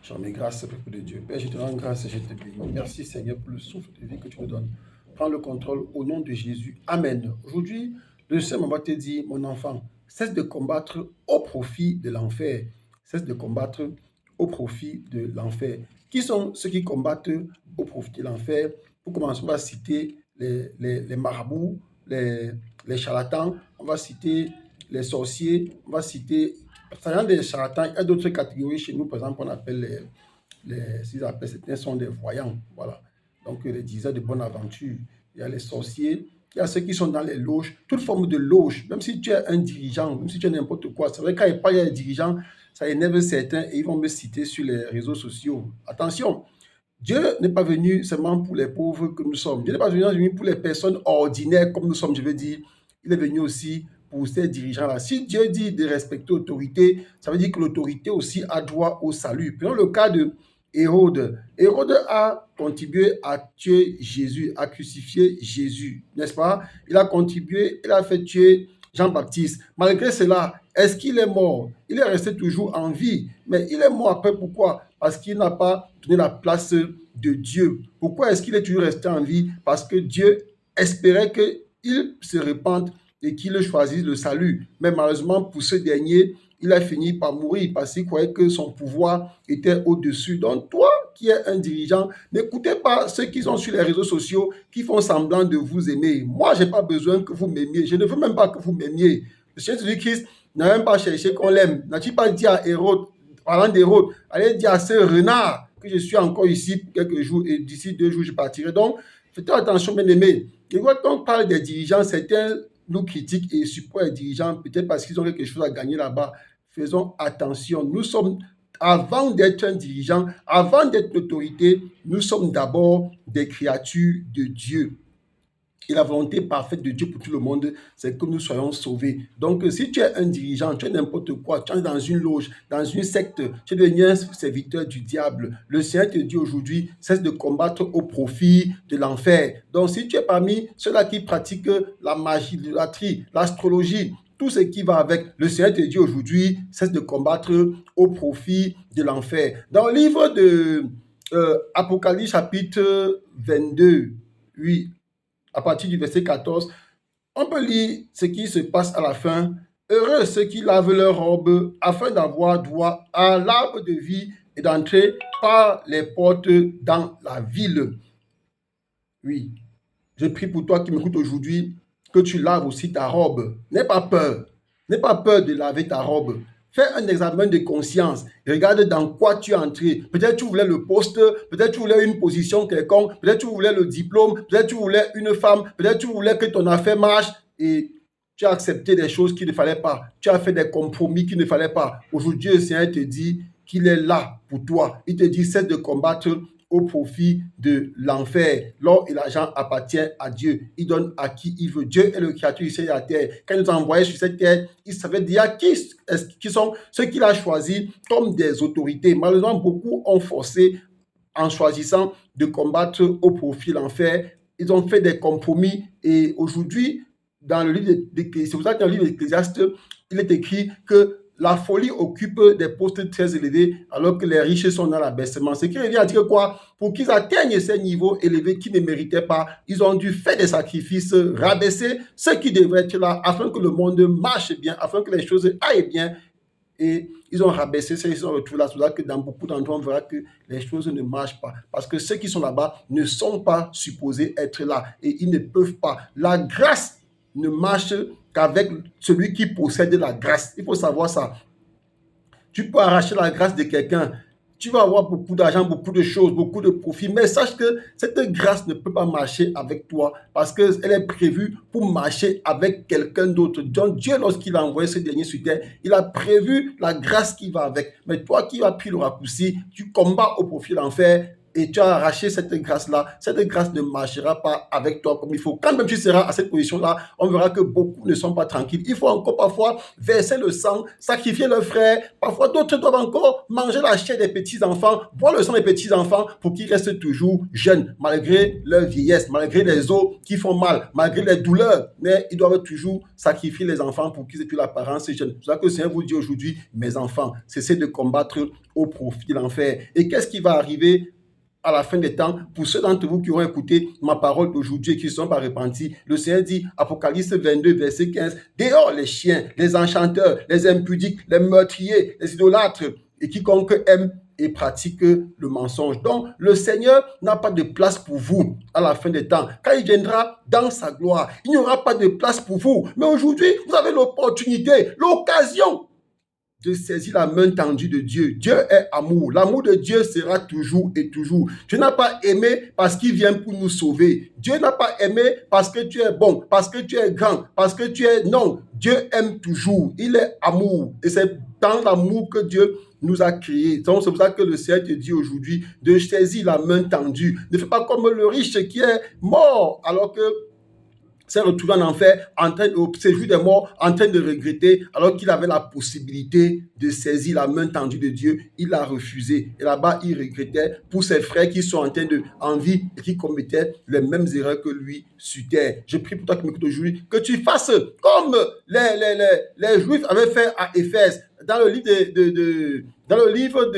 Je remets grâce, peuple de Dieu. Père, je te rends grâce et je te bénis. Merci, Seigneur, pour le souffle de vie que tu nous donnes. Prends le contrôle au nom de Jésus. Amen. Aujourd'hui, le Seigneur m'a te dit, mon enfant, cesse de combattre au profit de l'enfer. Cesse de combattre au profit de l'enfer. Qui sont ceux qui combattent au profit de l'enfer? Pour commencer, on va citer les marabouts, les charlatans, on va citer les sorciers, on va citer Parlant des charlatans, il y a d'autres catégories chez nous, par exemple, on appelle certains sont des voyants, voilà. Donc, les diseurs de bonne aventure, il y a les sorciers, il y a ceux qui sont dans les loges, toute forme de loge, même si tu es un dirigeant, même si tu es n'importe quoi. C'est vrai, quand il parle des dirigeants, ça énerve certains et ils vont me citer sur les réseaux sociaux. Attention, Dieu n'est pas venu seulement pour les pauvres que nous sommes. Dieu n'est pas venu pour les personnes ordinaires comme nous sommes, je veux dire. Il est venu aussi pour ces dirigeants-là. Si Dieu dit de respecter l'autorité, ça veut dire que l'autorité aussi a droit au salut. Prenons le cas de Hérode. Hérode a contribué à tuer Jésus, à crucifier Jésus, n'est-ce pas? Il a contribué, il a fait tuer Jean-Baptiste. Malgré cela, est-ce qu'il est mort? Il est resté toujours en vie, mais il est mort après. Pourquoi? Parce qu'il n'a pas donné la place de Dieu. Pourquoi est-ce qu'il est toujours resté en vie? Parce que Dieu espérait qu'il se répande et qu'il choisisse le salut. Mais malheureusement, pour ce dernier, il a fini par mourir parce qu'il croyait que son pouvoir était au-dessus. Donc, toi qui es un dirigeant, n'écoutez pas ceux qui sont sur les réseaux sociaux qui font semblant de vous aimer. Moi, je n'ai pas besoin que vous m'aimiez. Je ne veux même pas que vous m'aimiez. Le Seigneur Jésus-Christ n'a même pas cherché qu'on l'aime. N'a-t-il pas dit à Hérode, parlant d'Hérode, allez dire à ce renard que je suis encore ici pour quelques jours et d'ici 2 jours, je partirai. Donc, faites attention, bien aimés. Et quand on parle des dirigeants, certains nous critiquent et supportent les dirigeants, peut-être parce qu'ils ont quelque chose à gagner là-bas. Faisons attention. Nous sommes, avant d'être un dirigeant, avant d'être l'autorité, nous sommes d'abord des créatures de Dieu. Et la volonté parfaite de Dieu pour tout le monde, c'est que nous soyons sauvés. Donc, si tu es un dirigeant, tu es n'importe quoi, tu es dans une loge, dans une secte, tu es devenu un serviteur du diable. Le Seigneur te dit aujourd'hui, cesse de combattre au profit de l'enfer. Donc, si tu es parmi ceux-là qui pratiquent la magie, l'idolâtrie, l'astrologie, tout ce qui va avec, le Seigneur te dit aujourd'hui, cesse de combattre au profit de l'enfer. Dans le livre de Apocalypse chapitre 22, oui, à partir du verset 14, on peut lire ce qui se passe à la fin. Heureux ceux qui lavent leurs robes afin d'avoir droit à l'arbre de vie et d'entrer par les portes dans la ville. Oui, je prie pour toi qui m'écoutes aujourd'hui que tu laves aussi ta robe. N'aie pas peur. N'aie pas peur de laver ta robe. Fais un examen de conscience. Regarde dans quoi tu es entré. Peut-être tu voulais le poste, peut-être tu voulais une position quelconque, peut-être tu voulais le diplôme, peut-être tu voulais une femme, peut-être tu voulais que ton affaire marche et tu as accepté des choses qu'il ne fallait pas. Tu as fait des compromis qu'il ne fallait pas. Aujourd'hui, le Seigneur te dit qu'il est là pour toi. Il te dit, cesse de combattre au profit de l'enfer. L'or et l'argent appartiennent à Dieu. Il donne à qui il veut. Dieu est le créateur du ciel et de la terre. Quand il nous a envoyés sur cette terre, il savait déjà qui sont ceux qu'il a choisis comme des autorités. Malheureusement, beaucoup ont forcé en choisissant de combattre au profit de l'enfer. Ils ont fait des compromis et aujourd'hui, dans le livre c'est pour ça que dans le livre d'Ecclésiaste, il est écrit que la folie occupe des postes très élevés alors que les riches sont dans l'abaissement. Ce qui revient à dire quoi? Pour qu'ils atteignent ces niveaux élevés qu'ils ne méritaient pas, ils ont dû faire des sacrifices, rabaisser ceux qui devraient être là afin que le monde marche bien, afin que les choses aillent bien. Et ils ont rabaissé ceux qui sont retrouvés là. C'est là que dans beaucoup d'endroits, on verra que les choses ne marchent pas. Parce que ceux qui sont là-bas ne sont pas supposés être là. Et ils ne peuvent pas. La grâce ne marche qu'avec celui qui possède la grâce. Il faut savoir ça. Tu peux arracher la grâce de quelqu'un. Tu vas avoir beaucoup d'argent, beaucoup de choses, beaucoup de profits. Mais sache que cette grâce ne peut pas marcher avec toi parce qu'elle est prévue pour marcher avec quelqu'un d'autre. Donc Dieu, lorsqu'il a envoyé ce dernier sur terre, il a prévu la grâce qui va avec. Mais toi qui as pris le raccourci, tu combats au profit de l'enfer et tu as arraché cette grâce-là, cette grâce ne marchera pas avec toi comme il faut. Quand même tu seras à cette position-là, on verra que beaucoup ne sont pas tranquilles. Il faut encore parfois verser le sang, sacrifier leurs frères. Parfois, d'autres doivent encore manger la chair des petits-enfants, boire le sang des petits-enfants pour qu'ils restent toujours jeunes, malgré leur vieillesse, malgré les os qui font mal, malgré les douleurs. Mais ils doivent toujours sacrifier les enfants pour qu'ils aient plus l'apparence jeune. C'est ça que le Seigneur vous dit aujourd'hui, mes enfants, cessez de combattre au profit de l'enfer. Et qu'est-ce qui va arriver à la fin des temps, pour ceux d'entre vous qui ont écouté ma parole d'aujourd'hui et qui ne sont pas repentis, le Seigneur dit, Apocalypse 22, verset 15, dehors les chiens, les enchanteurs, les impudiques, les meurtriers, les idolâtres, et quiconque aime et pratique le mensonge. Donc, le Seigneur n'a pas de place pour vous à la fin des temps. Quand il viendra dans sa gloire, il n'y aura pas de place pour vous. Mais aujourd'hui, vous avez l'opportunité, l'occasion de saisir la main tendue de Dieu. Dieu est amour. L'amour de Dieu sera toujours et toujours. Dieu n'a pas aimé parce qu'il vient pour nous sauver. Dieu n'a pas aimé parce que tu es bon, parce que tu es grand, parce que tu es... Non, Dieu aime toujours. Il est amour. Et c'est dans l'amour que Dieu nous a créés. Donc c'est pour ça que le Seigneur te dit aujourd'hui de saisir la main tendue. Ne fais pas comme le riche qui est mort alors que s'est retrouvé en enfer, en train au séjour des morts, en train de regretter, alors qu'il avait la possibilité de saisir la main tendue de Dieu. Il a refusé. Et là-bas, il regrettait pour ses frères qui sont en vie et qui commettaient les mêmes erreurs que lui sur terre. Je prie pour toi qui m'écoutes aujourd'hui, que tu fasses comme les Juifs avaient fait à Éphèse, dans le livre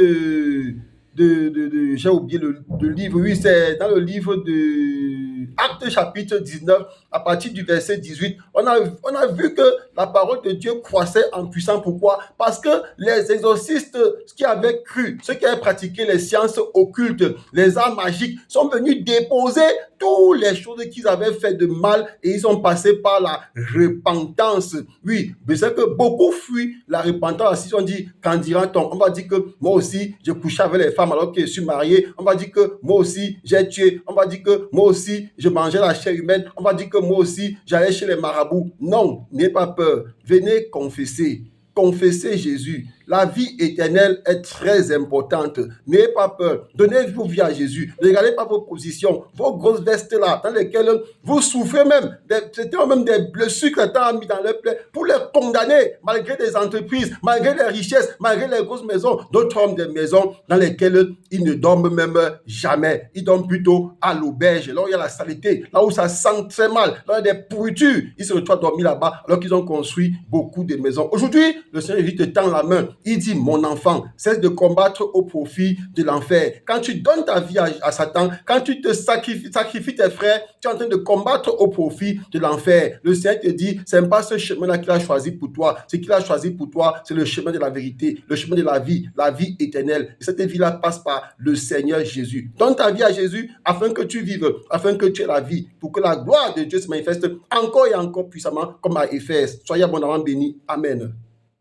j'ai oublié le livre, oui, c'est dans le livre de Actes chapitre 19, à partir du verset 18, on a vu que la parole de Dieu croissait en puissance. Pourquoi? Parce que les exorcistes qui avaient cru, ceux qui avaient pratiqué les sciences occultes, les arts magiques, sont venus déposer toutes les choses qu'ils avaient fait de mal et ils ont passé par la repentance. Oui, mais c'est que beaucoup fuient la repentance. Ils ont dit, qu'en dira-t-on? On va dire que moi aussi, j'ai couché avec les femmes alors que je suis marié. On va dire que moi aussi, j'ai tué. On va dire que moi aussi, je mangeais la chair humaine. On va dire que moi aussi, j'allais chez les marabouts. Non, n'ayez pas peur. Venez confesser. Confessez Jésus. La vie éternelle est très importante. N'ayez pas peur. Donnez vos vies à Jésus. Ne regardez pas vos positions, vos grosses vestes là, dans lesquelles vous souffrez même. C'était même des blessures que l'État a mis dans leur plaie pour les condamner, malgré des entreprises, malgré les richesses, malgré les grosses maisons. D'autres hommes des maisons dans lesquelles ils ne dorment même jamais. Ils dorment plutôt à l'auberge, là où il y a la saleté, là où ça sent très mal, là où il y a des pourritures. Ils se retrouvent dormir là-bas alors qu'ils ont construit beaucoup de maisons. Aujourd'hui, le Seigneur Jésus te tend la main. Il dit, mon enfant, cesse de combattre au profit de l'enfer. Quand tu donnes ta vie à Satan, quand tu te sacrifies tes frères, tu es en train de combattre au profit de l'enfer. Le Seigneur te dit, ce n'est pas ce chemin-là qu'il a choisi pour toi. Ce qu'il a choisi pour toi, c'est le chemin de la vérité, le chemin de la vie éternelle. Et cette vie-là passe par le Seigneur Jésus. Donne ta vie à Jésus afin que tu vives, afin que tu aies la vie, pour que la gloire de Dieu se manifeste encore et encore puissamment comme à Éphèse. Soyez abondamment bénis. Amen.